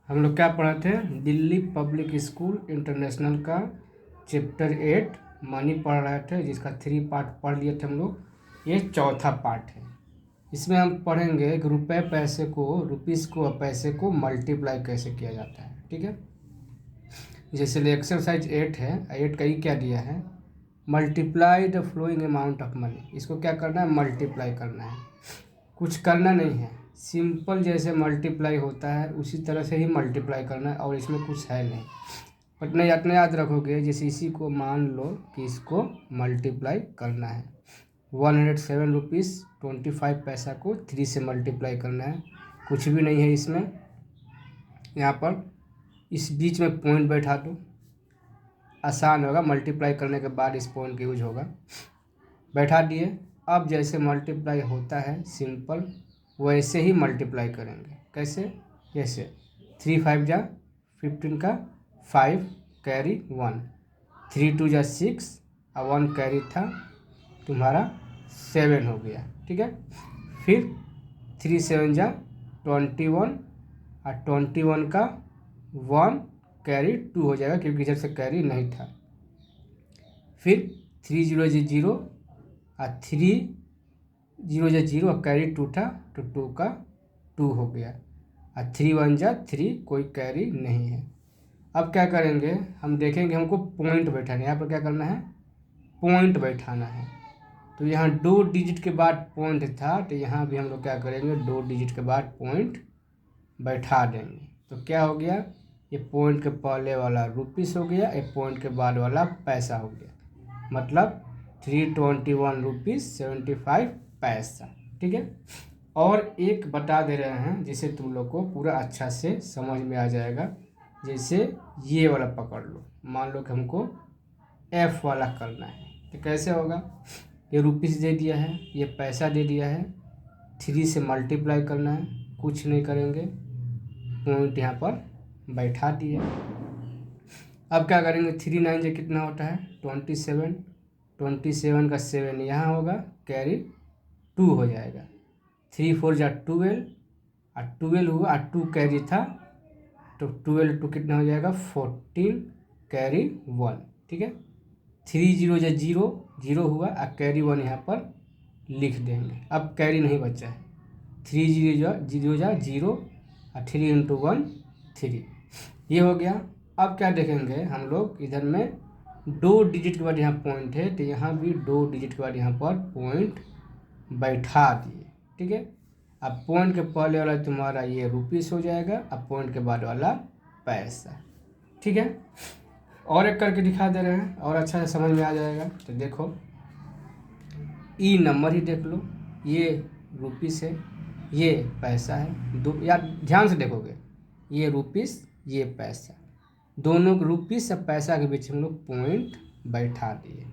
हम लोग क्या पढ़े थे? दिल्ली पब्लिक स्कूल इंटरनेशनल का चैप्टर 8 मनी पढ़ रहे थे, जिसका 3 पार्ट पढ़ लिए थे हम लोग। ये चौथा पार्ट है। इसमें हम पढ़ेंगे कि रुपए पैसे को, रुपीस को और पैसे को मल्टीप्लाई कैसे किया जाता है। ठीक है, जैसे एक्सरसाइज 8 है, 8 का ही क्या दिया है, multiply the flowing amount of money. इसको क्या करना है? मल्टीप्लाई करना है, कुछ करना नहीं है। सिंपल जैसे मल्टीप्लाई होता है उसी तरह से ही मल्टीप्लाई करना है, और इसमें कुछ है नहीं। बट नहीं, इतना याद रखोगे, जैसे इसी को मान लो कि इसको मल्टीप्लाई करना है। 107 रुपीज़ 25 पैसा को 3 से मल्टीप्लाई करना है। कुछ भी नहीं है इसमें। यहाँ पर इस बीच में पॉइंट बैठा दो, आसान होगा। मल्टीप्लाई करने के बाद इस पॉइंट का यूज होगा। बैठा दिए। अब जैसे मल्टीप्लाई होता है सिंपल, वैसे ही मल्टीप्लाई करेंगे। कैसे? जैसे 3 5 जा 15 का 5 कैरी 1, 3 2 जा 6 और 1 कैरी था तुम्हारा 7 हो गया। ठीक है, फिर 3 7 जा 21 और 21 का 1 कैरी 2 हो जाएगा, क्योंकि इधर से कैरी नहीं था। फिर 3 0 जी 0 और 3 0 जा 0 और कैरी 2 था तो 2 का 2 हो गया। और 3 1 जा 3, कोई कैरी नहीं है। अब क्या करेंगे, हम देखेंगे हमको पॉइंट बैठाना है। यहाँ पर क्या करना है? पॉइंट बैठाना है। तो यहाँ 2 डिजिट के बाद पॉइंट था, तो यहाँ भी हम लोग क्या करेंगे, 2 डिजिट के बाद पॉइंट बैठा देंगे। तो क्या हो गया, ये पॉइंट के पहले वाला रुपीस हो गया, ये पॉइंट के बाद वाला पैसा हो गया। मतलब 321 रुपीज़ 75 पैसा। ठीक है, और एक बता दे रहे हैं जिसे तुम लोग को पूरा अच्छा से समझ में आ जाएगा। जैसे ये वाला पकड़ लो, मान लो कि हमको F वाला करना है, तो कैसे होगा? ये रुपीस दे दिया है, ये पैसा दे दिया है, 3 से मल्टीप्लाई करना है। कुछ नहीं करेंगे, पॉइंट यहाँ पर बैठा दिए। अब क्या करेंगे, 3 9 से कितना होता है? 27, 27 का 7 यहाँ होगा, कैरी 2 हो जाएगा। 3 4 जा 12 और 12 हुआ और 2 कैरी था, तो 12 2 कितना हो जाएगा? 14 कैरी 1। ठीक है, 3 0 जा 0, 0 हुआ और कैरी 1 यहाँ पर लिख देंगे। अब कैरी नहीं बचा है। 3 0 जा 0 और 3 इंटू 1 3, ये हो गया। अब क्या देखेंगे हम लोग, इधर में 2 डिजिट के बाद यहाँ पॉइंट है, तो यहाँ भी 2 डिजिट के बाद यहाँ पर पॉइंट बैठा दिए। ठीक है, अब पॉइंट के पहले वाला तुम्हारा ये रुपीस हो जाएगा, अब पॉइंट के बाद वाला पैसा। ठीक है, और एक करके दिखा दे रहे हैं और अच्छा से समझ में आ जाएगा। तो देखो, ई नंबर ही देख लो, ये रुपीस है, ये पैसा है। दो यार ध्यान से देखोगे, ये रुपीस ये पैसा, दोनों रुपीस और पैसा के बीच हम लोग पॉइंट बैठा दिए।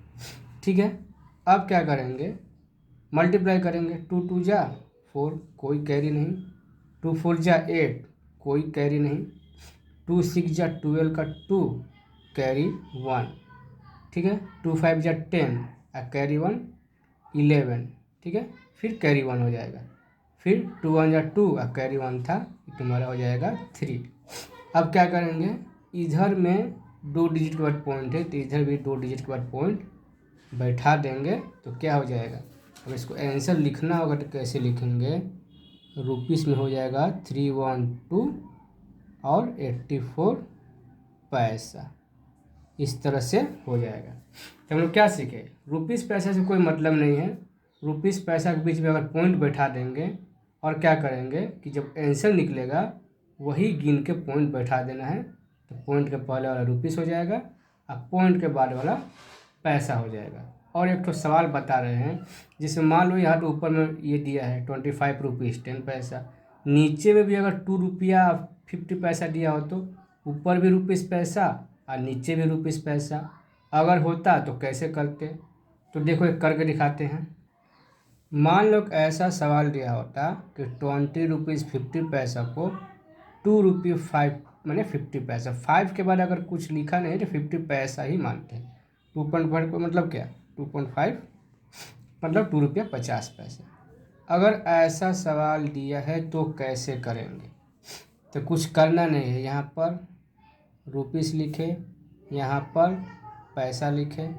ठीक है, अब क्या करेंगे, मल्टीप्लाई करेंगे। 2 2 जा 4, कोई कैरी नहीं। 2 4 जा 8, कोई कैरी नहीं। 2 6 जा 12 का 2, कैरी 1। ठीक है, 2 5 जा 10 और कैरी 1 11। ठीक है, फिर कैरी 1 हो जाएगा। फिर 2 1 जा 2 और कैरी 1 था, तुम्हारा हो जाएगा 3। अब क्या करेंगे, इधर में 2 डिजिट के बाद पॉइंट है, तो इधर भी 2 डिजिट के बाद पॉइंट बैठा देंगे। तो क्या हो जाएगा, अब इसको आंसर लिखना होगा तो कैसे लिखेंगे, रुपीस में हो जाएगा 312 और 84 पैसा। इस तरह से हो जाएगा। तो हम लोग क्या सीखे, रुपीस पैसा से कोई मतलब नहीं है। रुपीस पैसा के बीच में अगर पॉइंट बैठा देंगे, और क्या करेंगे कि जब आंसर निकलेगा वही गिन के पॉइंट बैठा देना है। तो पॉइंट के पहले वाला रुपीस हो जाएगा और पॉइंट के बाद वाला पैसा हो जाएगा। और एक तो सवाल बता रहे हैं, जिसमें मान लो यहाँ तो ऊपर में ये दिया है 25 रुपीज़ 10 पैसा, नीचे में भी अगर 2 रुपया 50 पैसा दिया हो तो ऊपर भी रुपीस पैसा और नीचे भी रुपीस पैसा। अगर होता तो कैसे करते, तो देखो एक करके दिखाते हैं। मान लो कि ऐसा सवाल दिया होता कि 20 रुपीज़ 50 पैसा को 2 रुपये 5 मैंने 50 पैसा, 5 के बाद अगर कुछ लिखा नहीं तो 50 पैसा ही मानते हैं। 2.5 मतलब क्या, 2.5 मतलब 2 रुपया 50 पैसा। अगर ऐसा सवाल दिया है तो कैसे करेंगे, तो कुछ करना नहीं है, यहाँ पर रुपीस लिखे, यहाँ पर पैसा लिखे,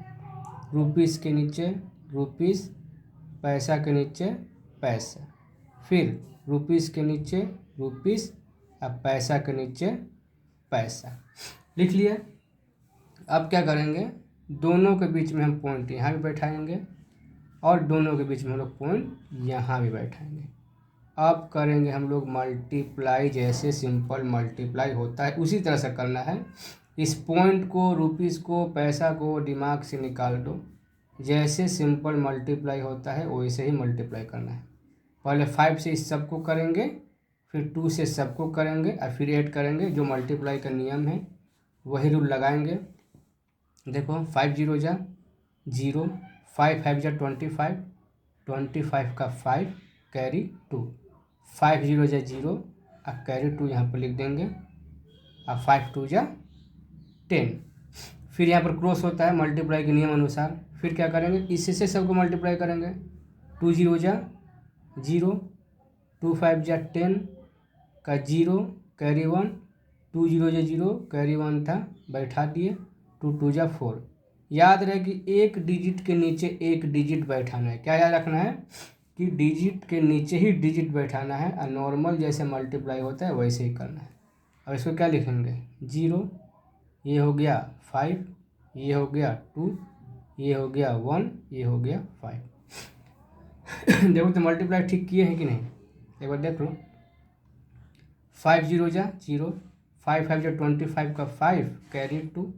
रुपीस के नीचे रुपीस, पैसा के नीचे पैसा, फिर रुपीस के नीचे रुपीस और पैसा के नीचे पैसा लिख लिया। अब क्या करेंगे, दोनों के बीच में हम पॉइंट यहाँ भी बैठाएंगे और दोनों के बीच में हम लोग पॉइंट यहाँ भी बैठाएंगे। अब करेंगे हम लोग मल्टीप्लाई, जैसे सिंपल मल्टीप्लाई होता है उसी तरह से करना है। इस पॉइंट को, रुपीस को, पैसा को दिमाग से निकाल दो। जैसे सिंपल मल्टीप्लाई होता है वैसे ही मल्टीप्लाई करना है। पहले 5 से इस सबको करेंगे, फिर 2 से सबको करेंगे और फिर 8 करेंगे। जो मल्टीप्लाई का नियम है वही रूल लगाएंगे। देखो 5 0 जा 0, 5 5 जा 25, 25 का 5 कैरी 2, 5 0 जा 0 और कैरी 2 यहाँ पर लिख देंगे और 5 2 जा 10। फिर यहाँ पर क्रॉस होता है मल्टीप्लाई के नियम अनुसार। फिर क्या करेंगे, इससे से सबको मल्टीप्लाई करेंगे। 2 0 जा 0, 2 5 जा 10 का 0 कैरी 1, 2 0 जा 0 कैरी 1 था बैठा दिए, 2 2 जा 4। याद रहे कि एक डिजिट के नीचे एक डिजिट बैठाना है। क्या याद रखना है कि डिजिट के नीचे ही डिजिट बैठाना है और नॉर्मल जैसे मल्टीप्लाई होता है वैसे ही करना है। अब इसको क्या लिखेंगे, 0, ये हो गया 5, ये हो गया 2, ये हो गया 1, ये हो गया 5। देखो तो मल्टीप्लाई ठीक किए हैं कि नहीं, एक बार देख लो। 5 0 जा 0, 5 5 जा 25 का 5 कैरी 2,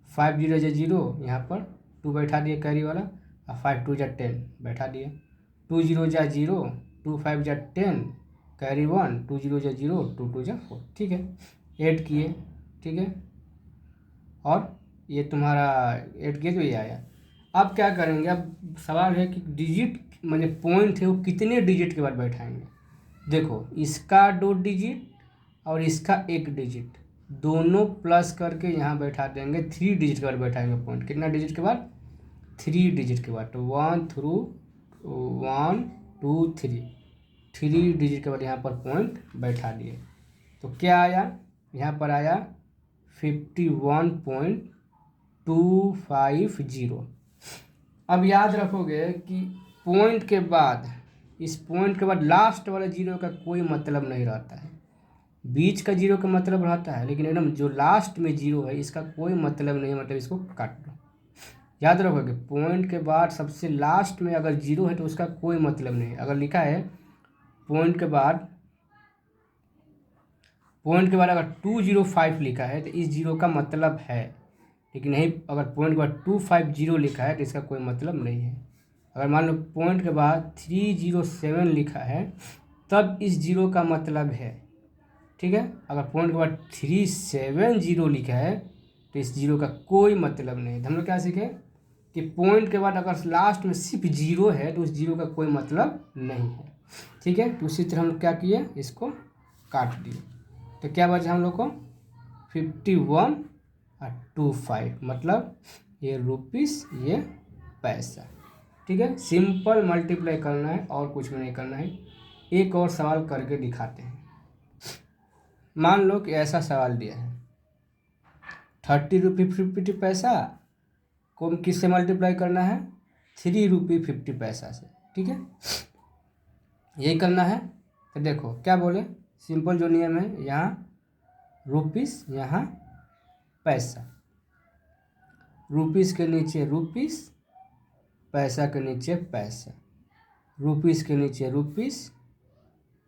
5 0 जा 0 यहाँ पर 2 बैठा दिए कैरी वाला और 5 2 जा 10 बैठा दिए। 2 0 जा 0, 2 5 जा 10 कैरी 1, 2 0 जा 0, 2 2 जा 4। ठीक है, 8 किए, ठीक है, और ये तुम्हारा 8 किए तो ये आया। अब क्या करेंगे, अब सवाल है कि डिजिट माने पॉइंट है वो कितने डिजिट के बाद बैठाएंगे। देखो इसका 2 डिजिट और इसका 1 डिजिट दोनों प्लस करके यहाँ बैठा देंगे। 3 डिजिट के बाद बैठाएंगे पॉइंट। कितना डिजिट के बाद, 3 डिजिट के बाद। तो 1 2 3, 3 डिजिट के बाद यहाँ पर पॉइंट बैठा दिए। तो क्या आया, यहाँ पर आया 51.250। अब याद रखोगे कि पॉइंट के बाद, इस पॉइंट के बाद लास्ट वाले जीरो का कोई मतलब नहीं रहता है। बीच का जीरो का मतलब रहता है, लेकिन एकदम जो लास्ट में जीरो है इसका कोई मतलब नहीं है, मतलब इसको काट दो। याद रखोगे पॉइंट के बाद सबसे लास्ट में अगर जीरो है तो उसका कोई मतलब नहीं है। अगर लिखा है पॉइंट के बाद अगर 205 लिखा है तो इस जीरो का मतलब है, लेकिन नहीं अगर पॉइंट के बाद 250 लिखा है तो इसका कोई मतलब नहीं है। अगर मान लो पॉइंट के बाद 307 लिखा है तब इस जीरो का मतलब है, ठीक है। अगर पॉइंट के बाद 370 लिखा है तो इस जीरो का कोई मतलब नहीं है। हम लोग क्या सीखे कि पॉइंट के बाद अगर लास्ट में सिर्फ जीरो है तो उस जीरो का कोई मतलब नहीं है, ठीक है। तो उसी तरह हम लोग क्या किए, इसको काट दिए। तो क्या बचा हम लोग को 51.25, मतलब ये रुपीस ये पैसा, ठीक है। सिंपल मल्टीप्लाई करना है और कुछ भी नहीं करना है। एक और सवाल करके दिखाते हैं। मान लो कि ऐसा सवाल दिया है 30 रुपये 50 पैसा को किससे मल्टीप्लाई करना है, 3 रुपये 50 पैसा से, ठीक है। यही करना है। तो देखो क्या बोले, सिंपल जो नियम है, यहाँ रुपीस यहाँ पैसा, रुपीस के नीचे रुपीस, पैसा के नीचे पैसा, रुपीस के नीचे रुपीस,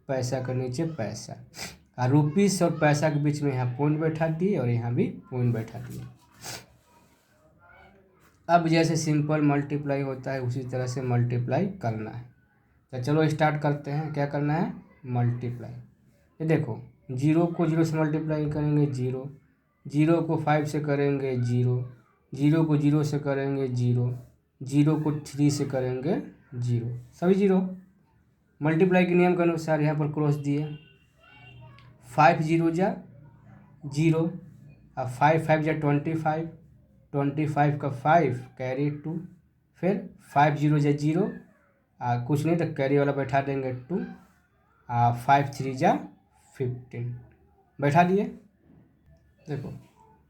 पैसा के नीचे पैसा, और रुपीस और पैसा के बीच में यहाँ पॉइंट बैठा दिए और यहाँ भी पॉइंट बैठा दिए। अब जैसे सिंपल मल्टीप्लाई होता है उसी तरह से मल्टीप्लाई करना है। तो चलो स्टार्ट करते हैं। क्या करना है, मल्टीप्लाई। ये देखो 0 को 0 से मल्टीप्लाई करेंगे 0, 0 को 5 से करेंगे 0, 0 को 0 से करेंगे 0, 0 को 3 से करेंगे 0, सभी 0। मल्टीप्लाई के नियम के अनुसार यहाँ पर क्रॉस दिए। 5 0 जा 0 और 5 5 जा 25, 25 का 5 कैरी 2, फिर 5 0 जा 0 कुछ नहीं तो कैरी वाला बैठा देंगे 2, 5 3 जा 15, बैठा दिए। देखो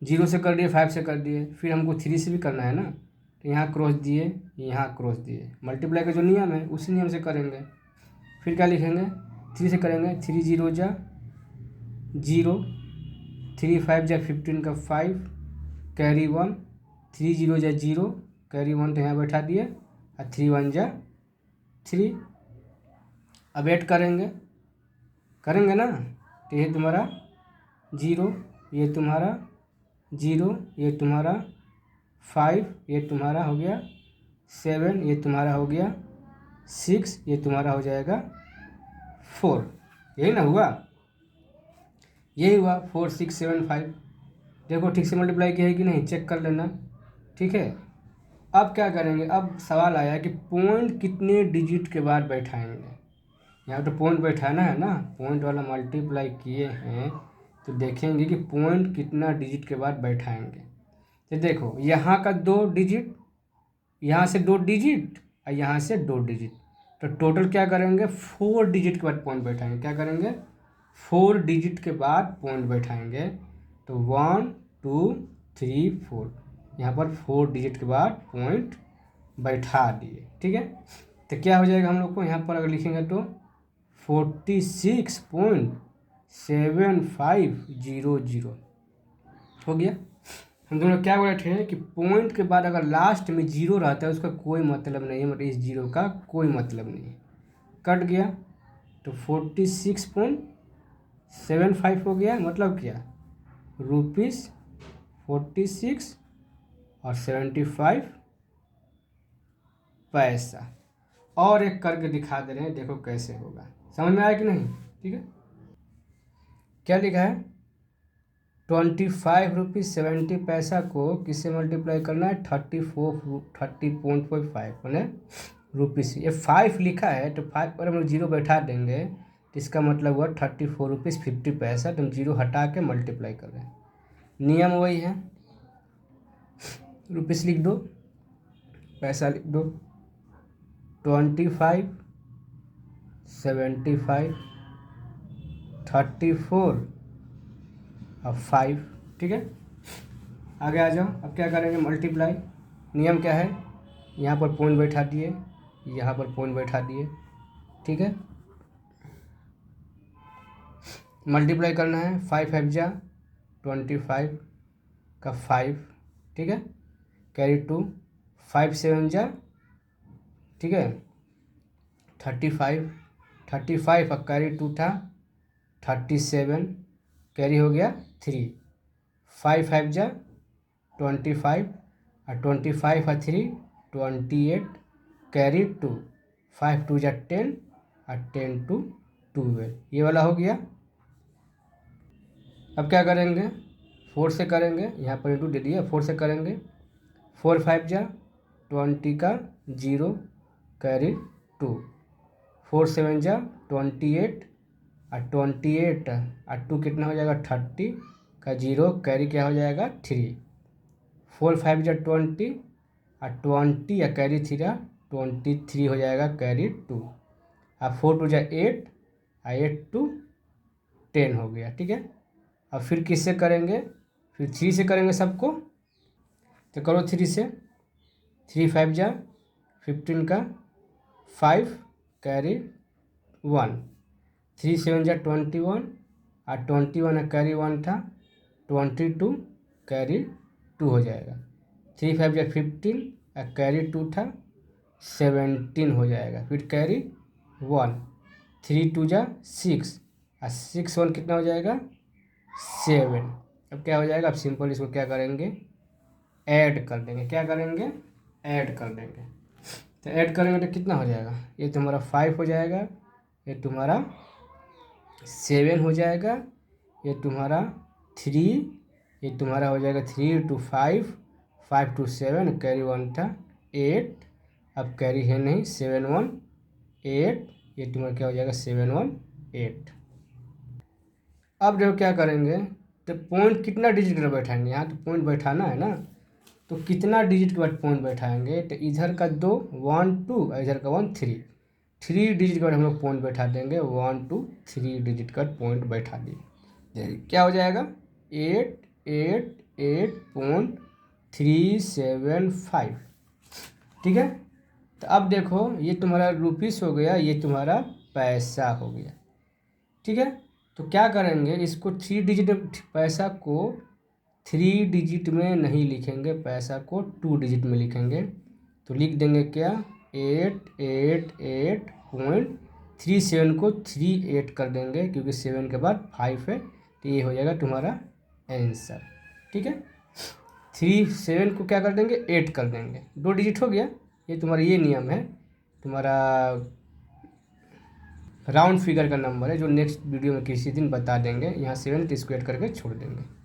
0 से कर दिए, 5 से कर दिए, फिर हमको 3 से भी करना है ना, तो यहाँ क्रॉस दिए, यहाँ क्रॉस दिए, मल्टीप्लाई का जो नियम है उसी नियम से करेंगे। फिर क्या लिखेंगे, 3 से करेंगे, 3 0 जा 0, 3 5 जा 15 का 5, कैरी 1, 3 0 जा 0, कैरी 1 तो यहाँ बैठा दिए, और 3 1 जा 3। अब ऐड करेंगे ना, तो ये तुम्हारा 0, ये तुम्हारा 0, ये तुम्हारा 5, ये तुम्हारा हो गया 7, ये तुम्हारा हो गया 6, ये तुम्हारा हो जाएगा 4। यही ना हुआ, यही हुआ 4 6 7 5। देखो ठीक से मल्टीप्लाई किया है कि नहीं, चेक कर लेना। ठीक है, अब क्या करेंगे, अब सवाल आया कि पॉइंट कितने डिजिट के बाद बैठाएंगे। यहाँ तो पॉइंट बैठाना है ना, पॉइंट वाला मल्टीप्लाई किए हैं तो देखेंगे कि पॉइंट कितना डिजिट के बाद बैठाएंगे। तो देखो यहाँ का 2 डिजिट, यहाँ से 2 डिजिट और यहाँ से 2 डिजिट, तो टोटल क्या करेंगे, 4 डिजिट के बाद पॉइंट बैठाएंगे। क्या करेंगे, 4 डिजिट के बाद पॉइंट बैठाएंगे। तो 1 2 3 4, यहाँ पर 4 डिजिट के बाद पॉइंट बैठा दिए। ठीक है, तो क्या हो जाएगा हम लोग को, यहाँ पर अगर लिखेंगे तो 46.7500 हो गया। हम दोनों क्या बोले थे कि पॉइंट के बाद अगर लास्ट में 0 रहता है उसका कोई मतलब नहीं है, मतलब इस 0 का कोई मतलब नहीं है, कट गया। तो 46.75 हो गया, मतलब क्या, ₹46 और 75 पैसा। और एक करके दिखा दे रहे हैं, देखो कैसे होगा, समझ में आया कि नहीं। ठीक है, क्या लिखा है, 25 रुपीज़ 70 पैसा को किससे मल्टीप्लाई करना है, 30.5 मैंने रुपीज़, ये 5 लिखा है तो 5 पर हम लोग 0 बैठा देंगे, तो इसका मतलब हुआ 34 रुपीज़ 50 पैसा। तो हम 0 हटा के मल्टीप्लाई कर रहे हैं, नियम वही है, रुपीज़ लिख दो, पैसा लिख दो, 25 75 34 और 5। ठीक है, आगे आ जाओ। अब क्या करेंगे, मल्टीप्लाई, नियम क्या है, यहाँ पर पॉइंट बैठा दिए, यहाँ पर पॉइंट बैठा दिए। ठीक है, मल्टीप्लाई करना है, 5 5 जा 25 का 5। ठीक है, कैरी 2, 5 7 जा, ठीक है 35, 35 और कैरी 2 था 37, कैरी हो गया 3, 5 5 जा 25 और 25 और 3 28, कैरी 2, 5 2 जा 10 और 10 2 12, ये वाला हो गया। अब क्या करेंगे, 4 से करेंगे, यहाँ पर इंटू दे दिया, 4 से करेंगे, 4 5 जा 20 का 0, कैरी 2, 4 7 जा 28 और 28 और 2 कितना हो जाएगा 30 का 0, कैरी क्या हो जाएगा 3, 4 5 जा 20 और 20 या कैरी 3 23 हो जाएगा, कैरी 2 और 4 2 जा 8 और 8 2 10 हो गया। ठीक है, अब फिर किससे करेंगे, फिर 3 से करेंगे सबको, तो करो 3 से, 3 5 जा 15 का 5, कैरी 1, 3 7 जा 21 और 21 कैरी 1 था 22, कैरी 2 हो जाएगा, 3 5 जा 15 और कैरी 2 था 17 हो जाएगा, फिर कैरी 1, 3 2 जा 6 और 6 1 कितना हो जाएगा 7। अब क्या हो जाएगा, अब सिंपल इसको क्या करेंगे, ऐड कर देंगे। क्या करेंगे, ऐड कर देंगे। तो ऐड करेंगे तो कितना हो जाएगा, ये तुम्हारा 5 हो जाएगा, ये तुम्हारा 7 हो जाएगा, ये तुम्हारा 3, ये तुम्हारा हो जाएगा 3 2 5, 5 2 7, कैरी 1 था 8, अब कैरी है नहीं, 7 1 8, ये तुम्हारा क्या हो जाएगा 7 1 8। अब देखो क्या करेंगे, तो पॉइंट कितना डिजिट पर बैठाएंगे, यहाँ तो पॉइंट बैठाना है ना, तो कितना डिजिट के बाद पॉइंट बैठाएंगे, तो इधर का 2 1 2 और इधर का 1 3, 3 डिजिट के बाद हम लोग पॉइंट बैठा देंगे, 1 2 3 डिजिट का पॉइंट बैठा दिए। क्या हो जाएगा 888.375। ठीक है, तो अब देखो ये तुम्हारा रुपीस हो गया, ये तुम्हारा पैसा हो गया। ठीक है, तो क्या करेंगे इसको 3 डिजिट, पैसा को 3 डिजिट में नहीं लिखेंगे, पैसा को 2 डिजिट में लिखेंगे। तो लिख देंगे क्या 888.37 को 38 कर देंगे, क्योंकि 7 के बाद 5 है, तो ये हो जाएगा तुम्हारा आंसर। ठीक है, 37 को क्या कर देंगे 8 कर देंगे, 2 डिजिट हो गया। ये तुम्हारा ये नियम है, तुम्हारा राउंड फिगर का नंबर है, जो नेक्स्ट वीडियो में किसी दिन बता देंगे। यहाँ 7 स्क्वायर करके छोड़ देंगे।